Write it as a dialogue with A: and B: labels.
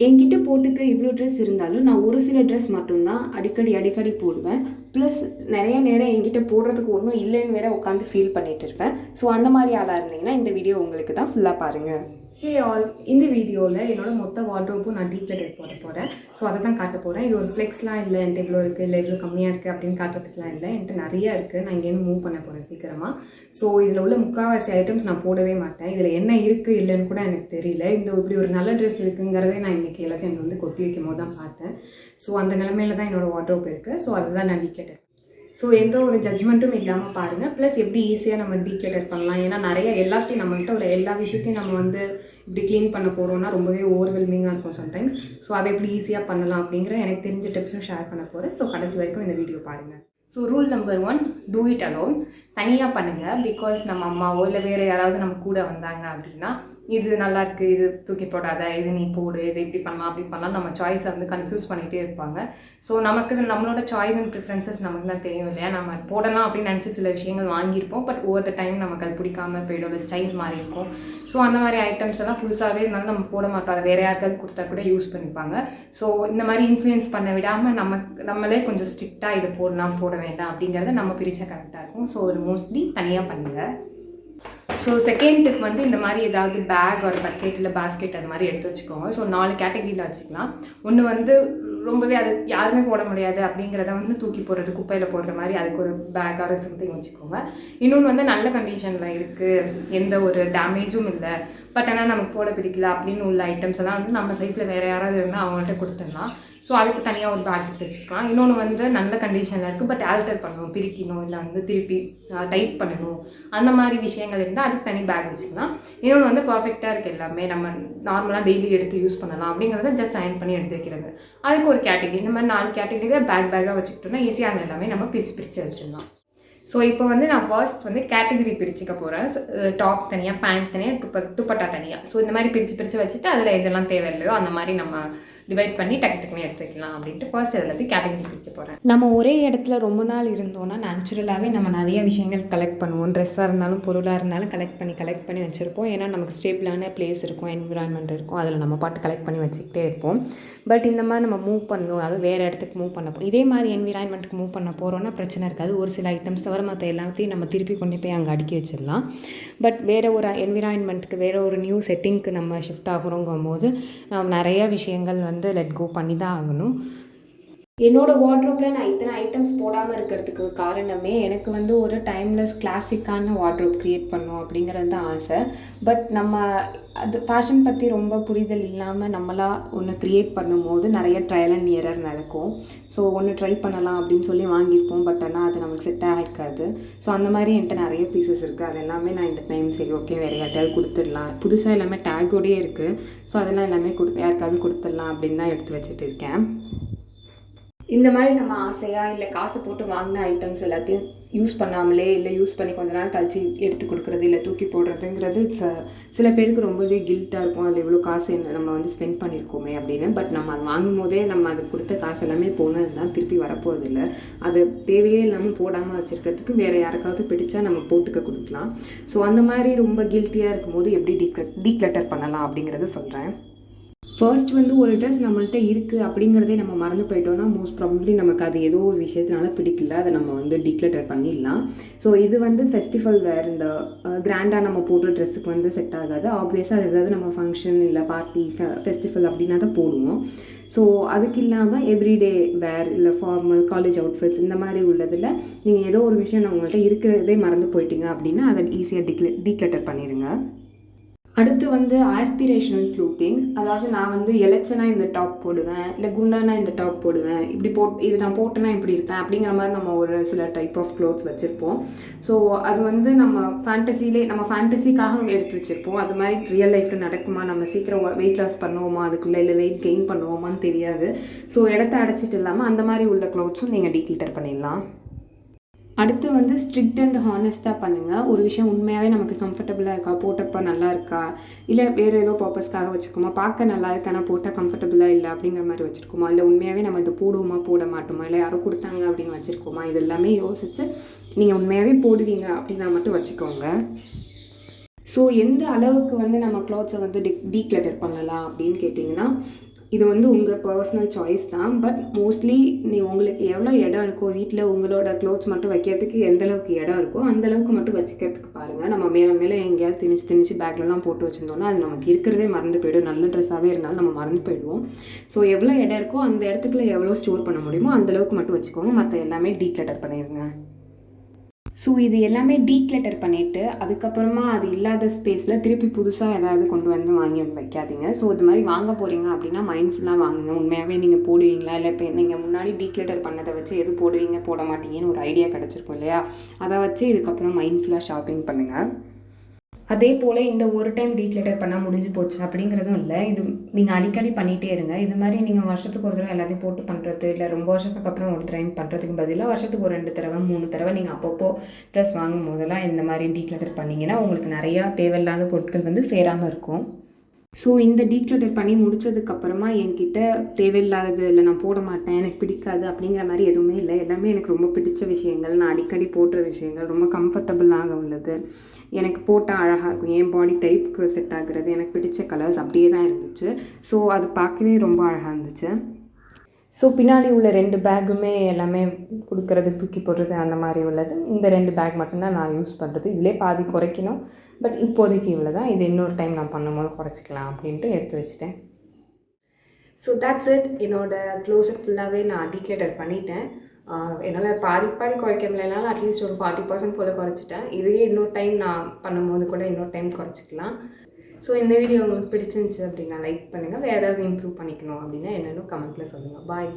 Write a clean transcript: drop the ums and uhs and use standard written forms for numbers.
A: என்கிட்ட போட்டுக்க இவ்வளோ ட்ரெஸ் இருந்தாலும் நான் ஒரு சில ட்ரெஸ் மட்டும்தான் அடிக்கடி போடுவேன். ப்ளஸ் நிறைய நேரம் என்கிட்ட போடுறதுக்கு ஒன்றும் இல்லைன்னு வேற உட்காந்து ஃபீல் பண்ணிகிட்டு இருப்பேன். ஸோ அந்த மாதிரி ஆளாக இருந்தீங்கன்னா இந்த வீடியோ உங்களுக்கு தான் ஃபுல்லாக பாருங்கள். ஹே ஆல், இந்த வீடியோவில் என்னோட மொத்த வார்ட்ரோப்பும் நான் டீக்ளட்டர் போட போகிறேன். ஸோ அதை தான் காட்ட போகிறேன். இது ஒரு ஃப்ளெக்ஸ்லாம் இல்லை, என்கிட்ட இவ்வளோ இருக்குது இல்லை இவ்வளோ கம்மியாக இருக்குது அப்படின்னு காட்டுறதுக்குலாம் இல்லை. என்கிட்ட நிறையா இருக்குது. நான் இங்கேருந்து மூவ் பண்ண போகிறேன் சீக்கிரமாக. ஸோ இதில் உள்ள முக்கால்வாசி ஐட்டம்ஸ் நான் போடவே மாட்டேன். இதில் என்ன இருக்குது இல்லைன்னு கூட எனக்கு தெரியல. இப்படி ஒரு நல்ல ட்ரெஸ் இருக்குங்கிறதே நான் இன்றைக்கி எல்லாத்தையும் அங்கே வந்து கொட்டி வைக்கும் போது தான் பார்த்தேன். ஸோ அந்த நிலமையில தான் என்னோடய வார்ட்ரோப் இருக்குது. ஸோ அதை தான் நான் டீக்ளட்டர். ஸோ எந்த ஒரு ஜட்ஜ்மெண்ட்டும் இல்லாமல் பாருங்கள். ப்ளஸ் எப்படி ஈஸியாக நம்ம டீக்ளட்டர் பண்ணலாம். ஏன்னா நிறைய எல்லாத்தையும் நம்மள்கிட்ட ஒரு எல்லா விஷயத்தையும் நம்ம வந்து இப்படி க்ளீன் பண்ண போகிறோம்னா ரொம்பவே ஓவர்வெல்மிங்காக இருக்கும் சம்டைம்ஸ். ஸோ அதை எப்படி ஈஸியாக பண்ணலாம் அப்படிங்கிற எனக்கு தெரிஞ்ச டிப்ஸும் ஷேர் பண்ண போகிறேன். ஸோ கடைசி வரைக்கும் இந்த வீடியோ பாருங்கள். So rule number 1, do it alone. தனியாக பண்ணுங்கள். பிகாஸ் நம்ம அம்மாவோ இல்லை வேறு யாராவது நம்ம கூட வந்தாங்க அப்படின்னா இது நல்லாயிருக்கு, இது தூக்கி போடாத, இது நீ போடு, இது இப்படி பண்ணலாம் அப்படி பண்ணலாம், நம்ம சாய்ஸை வந்து கன்ஃபியூஸ் பண்ணிகிட்டே இருப்பாங்க. ஸோ நமக்கு நம்மளோட சாய்ஸ் அண்ட் ப்ரிஃபரன்சஸ் நமக்கு தான் தெரியும் இல்லையா. நம்ம போடலாம் அப்படின்னு நினச்சி சில விஷயங்கள் வாங்கியிருப்போம். பட் ஓவர் த டைம் நமக்கு அது பிடிக்காமல் போய்டும், ஸ்டைல் மாறி இருக்கும். ஸோ அந்த மாதிரி ஐட்டம்ஸ் எல்லாம் புதுசாகவே இருந்தாலும் நம்ம போட மாட்டோம். அதை வேறு யாருக்காவது கொடுத்தா கூட யூஸ் பண்ணிப்பாங்க. ஸோ இந்த மாதிரி இன்ஃப்ளூயன்ஸ் பண்ண விடாமல் நம்மளே கொஞ்சம் ஸ்ட்ரிக்டாக இதை போடலாம் போட வேண்டாம் அப்படிங்கிறத நம்ம பிரித்தா கரெக்டாக இருக்கும். ஸோ அது மோஸ்ட்லி தனியாக பண்ணுங்கள். ஸோ செகண்ட் டிப் வந்து இந்த மாதிரி ஏதாவது பேக் ஒரு பக்கெட் இல்லை பாஸ்கெட் அது மாதிரி எடுத்து வச்சுக்கோங்க. ஸோ 4 கேட்டகரியில் வச்சுக்கலாம். ஒன்று வந்து ரொம்பவே அது யாருமே போட முடியாது அப்படிங்கிறத வந்து தூக்கி போடுறது, குப்பையில் போடுற மாதிரி அதுக்கு ஒரு பேக் ஆர் சம்திங் வச்சுக்கோங்க. இன்னொன்று வந்து நல்ல கண்டிஷனில் இருக்குது, எந்த ஒரு டேமேஜும் இல்லை, பட் ஆனால் நமக்கு போட பிடிக்கல அப்படின்னு உள்ள ஐட்டம்ஸ் எல்லாம் வந்து நம்ம சைஸில் வேறு யாராவது இருந்தால் அவங்கள்ட்ட கொடுத்துடலாம். ஸோ அதுக்கு தனியாக ஒரு பேக் எடுத்து வச்சுக்கலாம். இன்னொன்று வந்து நல்ல கண்டிஷனில் இருக்குது, பட் ஆல்டர் பண்ணணும், பிரிக்கணும், இல்லை வந்து திருப்பி டைப் பண்ணணும், அந்த மாதிரி விஷயங்கள் இருந்தால் அதுக்கு தனி பேக் வச்சுக்கலாம். இன்னொன்று வந்து பர்ஃபெக்டாக இருக்குது, எல்லாமே நம்ம நார்மலாக டெய்லி எடுத்து யூஸ் பண்ணலாம் அப்படிங்கிறத ஜஸ்ட் அயர்ன் பண்ணி எடுத்து வைக்கிறது. அதுக்கு ஒரு கேட்டகரி. இந்த மாதிரி 4 கேட்டகரியில் பேக்காக வச்சுக்கிட்டோம்னா ஈஸியாக அந்த எல்லாமே நம்ம பிரித்து வச்சிடலாம். ஸோ இப்போ வந்து நான் ஃபர்ஸ்ட் வந்து கேட்டகரி பிரிச்சுக்க போகிறேன். டாப் தனியாக, பேண்ட் தனியாக, துப்பட்டா தனியாக. ஸோ இந்த மாதிரி பிரித்து வச்சுட்டு அதில் எதெல்லாம் தேவையில்லையோ அந்த மாதிரி நம்ம டிவைட் பண்ணி டக்குன்னு எடுத்து வைக்கலாம் அப்படின்ட்டு ஃபர்ஸ்ட் எல்லாத்தையும் கேட்டகரி பிரிக்க போகிறேன். நம்ம ஒரே இடத்துல ரொம்ப நாள் இருந்தோம்னா நேச்சுரலாகவே நம்ம நிறைய விஷயங்கள் கலெக்ட் பண்ணுவோம். ட்ரெஸ்ஸாக இருந்தாலும் பொருளாக இருந்தாலும் கலெக்ட் பண்ணி வச்சுருப்போம். ஏன்னா நமக்கு ஸ்டேபிளான பிளேஸ் இருக்கும், என்விரான்மெண்ட் இருக்கும், அதில் நம்ம பாட்டு கலெக்ட் பண்ணி வச்சுக்கிட்டே இருப்போம். பட் இந்த மாதிரி நம்ம மூவ் பண்ணணும், அது வேறு இடத்துக்கு மூவ் பண்ண போகிறோம், இதே மாதிரி என்விரான்மெண்ட்டுக்கு மூவ் பண்ண போகிறோன்னா பிரச்சனை இருக்காது. ஒரு சில ஐட்டம்ஸ் தவிர மற்ற எல்லாத்தையும் நம்ம திருப்பி கொண்டு போய் அங்கே அடுக்கி வச்சிடலாம். பட் வேறு ஒரு என்விரான்மெண்ட்டுக்கு, வேறு ஒரு நியூ செட்டிங்க்கு நம்ம ஷிஃப்ட் ஆகிறோங்கும் போது நம்ம நிறைய விஷயங்கள் வந்து லெட் கோ பண்ணி தான் ஆகணும். என்னோடய வார்ட்ரோப்பில் நான் இத்தனை ஐட்டம்ஸ் போடாமல் இருக்கிறதுக்கு காரணமே எனக்கு வந்து ஒரு டைம்லெஸ் கிளாசிக்கான வார்ட்ரோப் க்ரியேட் பண்ணணும் அப்படிங்கிறது தான் ஆசை. பட் நம்ம அது ஃபேஷன் பற்றி ரொம்ப புரிதல் இல்லாமல் நம்மளாக ஒன்று க்ரியேட் பண்ணும்போது நிறைய ட்ரையல் அண்ட் எரர் நடக்கும். ஸோ ஒன்று ட்ரை பண்ணலாம் அப்படின்னு சொல்லி வாங்கியிருப்போம், பட் ஆனால் அது நமக்கு செட் ஆகிருக்காது. ஸோ அந்த மாதிரி என்கிட்ட நிறைய பீசஸ் இருக்குது. அது எல்லாமே நான் இந்த டைம் சரி ஓகே வேறு யார்ட்டாவது கொடுத்துடலாம், புதுசாக எல்லாமே டேக்கோடையே இருக்குது. ஸோ அதெல்லாம் எல்லாமே யாருக்காவது கொடுத்துடலாம் அப்படின்னு தான் எடுத்து வச்சுட்டு இருக்கேன். இந்த மாதிரி நம்ம ஆசையாக இல்லை காசு போட்டு வாங்கின ஐட்டம்ஸ் எல்லாத்தையும் யூஸ் பண்ணாமலே இல்லை யூஸ் பண்ணி கொஞ்ச நாள் கழிச்சு எடுத்து கொடுக்குறது இல்லை தூக்கி போடுறதுங்கிறது சில பேருக்கு ரொம்பவே கில்ட்டாக இருக்கும். அது இவ்வளோ காசு நம்ம வந்து ஸ்பெண்ட் பண்ணியிருக்கோமே அப்படின்னு. பட் நம்ம அது வாங்கும் போதே நம்ம அது கொடுத்த காசு எல்லாமே போனது தான், திருப்பி வரப்போகிறது இல்லை. அது தேவையே இல்லாமல் போடாமல் வச்சுருக்கிறதுக்கு வேறு யாருக்காவது பிடிச்சா நம்ம போட்டுக்க கொடுக்கலாம். ஸோ அந்த மாதிரி ரொம்ப கில்ட்டியாக இருக்கும்போது எப்படி டீக்ளட்டர் பண்ணலாம் அப்படிங்கிறத சொல்கிறேன். ஃபர்ஸ்ட் வந்து ஒரு ட்ரெஸ் நம்மள்கிட்ட இருக்குது அப்படிங்கிறதே நம்ம மறந்து போயிட்டோம்னா மோஸ்ட் ப்ராபப்ளி நமக்கு அது ஏதோ ஒரு விஷயத்தினால பிடிக்கல, அதை நம்ம வந்து டீக்ளட்டர் பண்ணிடலாம். ஸோ இது வந்து ஃபெஸ்டிவல் வேர், இந்த கிராண்டாக நம்ம போடுற ட்ரெஸ்ஸுக்கு வந்து செட் ஆகாது. ஆப்வியஸாக அது ஏதாவது நம்ம ஃபங்க்ஷன் இல்லை பார்ட்டி ஃபெஸ்டிவல் அப்படின்னா தான் போடுவோம். ஸோ அதுக்கு இல்லாமல் எவ்ரிடே வேர் இல்லை ஃபார்மல் காலேஜ் அவுட்ஃபிட்ஸ் இந்த மாதிரி உள்ளதில் நீங்கள் ஏதோ ஒரு விஷயம் உங்கள்கிட்ட இருக்கிறதே மறந்து போயிட்டீங்க அப்படின்னா அதை ஈஸியாக டீக்ளட்டர் பண்ணிடுங்க. அடுத்து வந்து ஆஸ்பிரேஷனல் க்ளோத்திங். அதாவது நான் வந்து இலச்சனா இந்த டாப் போடுவேன், இல்லை குண்டானா இந்த டாப் போடுவேன், இப்படி இது நான் போட்டேன்னா இப்படி இருப்பேன் அப்படிங்கிற மாதிரி நம்ம ஒரு சில டைப் ஆஃப் க்ளோத்ஸ் வச்சுருப்போம். ஸோ அது வந்து நம்ம ஃபேண்டசிக்காக எடுத்து வச்சுருப்போம். அது மாதிரி ரியல் லைஃப்பில் நடக்குமா, நம்ம சீக்கிரம் வெயிட் லாஸ் பண்ணுவோமா அதுக்குள்ளே, இல்லை வெயிட் கெயின் பண்ணுவோமான்னு தெரியாது. ஸோ இடத்த அடைச்சிட்டு இல்லாமல் அந்த மாதிரி உள்ள க்ளோத்ஸும் நீங்கள் டீக்ளட்டர் பண்ணிடலாம். அடுத்து வந்து ஸ்ட்ரிக்ட் அண்ட் ஹானஸ்ட்டாக பண்ணுங்கள். ஒரு விஷயம் உண்மையாகவே நமக்கு கம்ஃபர்டபுளாக இருக்கா, போட்டப்போ நல்லா இருக்கா, இல்லை வேறு ஏதோ பர்பஸ்க்காக வச்சுருக்கோமா, பார்க்க நல்லா இருக்கானா போட்டால் கம்ஃபர்டபுளாக இல்லை அப்படிங்கிற மாதிரி வச்சுருக்கோமா, இல்லை உண்மையாகவே நம்ம இதை போடுவோமா போட மாட்டோமா, இல்லை யாரோ கொடுத்தாங்க அப்படின்னு வச்சுருக்கோமா, இது எல்லாமே யோசித்து நீங்கள் உண்மையாகவே போடுவீங்க அப்படின்னா மட்டும் வச்சுக்கோங்க. ஸோ எந்த அளவுக்கு வந்து நம்ம க்ளாத்ஸை வந்து டீக்ளட்டர் பண்ணலாம் அப்படின்னு கேட்டிங்கன்னா, இது வந்து உங்கள் பர்சனல் சாய்ஸ் தான். பட் மோஸ்ட்லி உங்களுக்கு எவ்வளோ இடம் இருக்கோ வீட்டில் உங்களோட க்ளோத்ஸ் மட்டும் வைக்கிறதுக்கு எந்தளவுக்கு இடம் இருக்கோ அந்தளவுக்கு மட்டும் வச்சுக்கிறதுக்கு பாருங்கள். நம்ம மேலே மேலே எங்கேயாவது திணிச்சு பேக்லலாம் போட்டு வச்சுருந்தோம்னா அது நமக்கு இருக்கிறதே மறந்து போய்டும். நல்ல ட்ரெஸ்ஸாகவே இருந்தாலும் நம்ம மறந்து போயிடுவோம். ஸோ எவ்வளோ இடம் இருக்கோ அந்த இடத்துக்குள்ள எவ்வளோ ஸ்டோர் பண்ண முடியுமோ அந்தளவுக்கு மட்டும் வச்சுக்கோங்க. மற்ற எல்லாமே டீக்ளட்டர் பண்ணிடுங்க. ஸோ இது எல்லாமே டீக்ளட்டர் பண்ணிவிட்டு அதுக்கப்புறமா அது இல்லாத ஸ்பேஸில் திருப்பி புதுசாக ஏதாவது கொண்டு வந்து வாங்கி வைக்காதீங்க. ஸோ இது மாதிரி வாங்க போகிறீங்க அப்படின்னா மைண்ட்ஃபுல்லாக வாங்குங்க. உண்மையாகவே நீங்கள் போடுவீங்களா, இல்லை இப்போ நீங்கள் முன்னாடி டீக்ளட்டர் பண்ணதை வச்சு எது போடுவீங்க போட மாட்டீங்கன்னு ஒரு ஐடியா கிடச்சிருக்கும் இல்லையா, அதை வச்சு இதுக்கப்புறம் மைண்ட்ஃபுல்லாக ஷாப்பிங் பண்ணுங்கள். அதே போல் இந்த ஒரு டைம் டீக்ளட்டர் பண்ணால் முடிஞ்சு போச்சு அப்படிங்கிறதும் இல்லை. இது நீங்கள் அடிக்கடி பண்ணிகிட்டே இருங்க. இது மாதிரி நீங்கள் வருஷத்துக்கு ஒரு தடவை எல்லாத்தையும் போட்டு பண்ணுறது, இல்லை ரொம்ப வருஷத்துக்கு அப்புறம் ஒரு டைம் பண்ணுறதுக்கு பதிலாக வருஷத்துக்கு ஒரு 2 தடவை 3 தடவை நீங்கள் அப்பப்போ ட்ரெஸ் வாங்கும் போதெல்லாம் இந்த மாதிரி டீக்ளட்டர் பண்ணிங்கன்னா உங்களுக்கு நிறையா தேவையில்லாத பொருட்கள் வந்து சேராமல் இருக்கும். ஸோ இந்த டீக்ளட்டர் பண்ணி முடித்ததுக்கப்புறமா என்கிட்ட தேவையில்லாதது இல்லை, நான் போட மாட்டேன், எனக்கு பிடிக்காது அப்படிங்கிற மாதிரி எதுவுமே இல்லை. எல்லாமே எனக்கு ரொம்ப பிடிச்ச விஷயங்கள், நான் அடிக்கடி போடுற விஷயங்கள், ரொம்ப கம்ஃபர்டபுளாக உள்ளது, எனக்கு போட்டால் அழகாக இருக்கும், என் பாடி டைப்புக்கு செட் ஆகுறது, எனக்கு பிடிச்ச கலர்ஸ் அப்படியே தான் இருந்துச்சு. ஸோ அது பார்க்கவே ரொம்ப அழகாக இருந்துச்சு. ஸோ பின்னாடி உள்ள 2 பேக்குமே எல்லாமே கொடுக்கறது, தூக்கி போடுறது அந்த மாதிரி உள்ளது. இந்த 2 பேக் மட்டும்தான் நான் யூஸ் பண்ணுறது. இதிலே பாதி குறைக்கணும். பட் இப்போதைக்கு இவ்வளோ தான். இது இன்னொரு டைம் நான் பண்ணும்போது குறைச்சிக்கலாம் அப்படின்ட்டு எடுத்து வச்சுட்டேன். So that's it. என்னோடய க்ளோசெட் ஃபுல்லாகவே நான் டீக்ளட்டர் பண்ணிட்டேன். என்னால் பாதி குறைக்க முடியலனாலும் அட்லீஸ்ட் ஒரு 40% போல் குறைச்சிட்டேன். இதையே இன்னொரு டைம் நான் பண்ணும்போது கூட இன்னொரு டைம் குறைச்சிக்கலாம். ஸோ இந்த வீடியோ உங்களுக்கு பிடிச்சிருந்துச்சு அப்படின்னா லைக் பண்ணுங்கள். வேறு ஏதாவது இம்ப்ரூவ் பண்ணிக்கணும் அப்படின்னா என்னென்னு கமெண்ட்டில் சொல்லுங்கள். பாய்.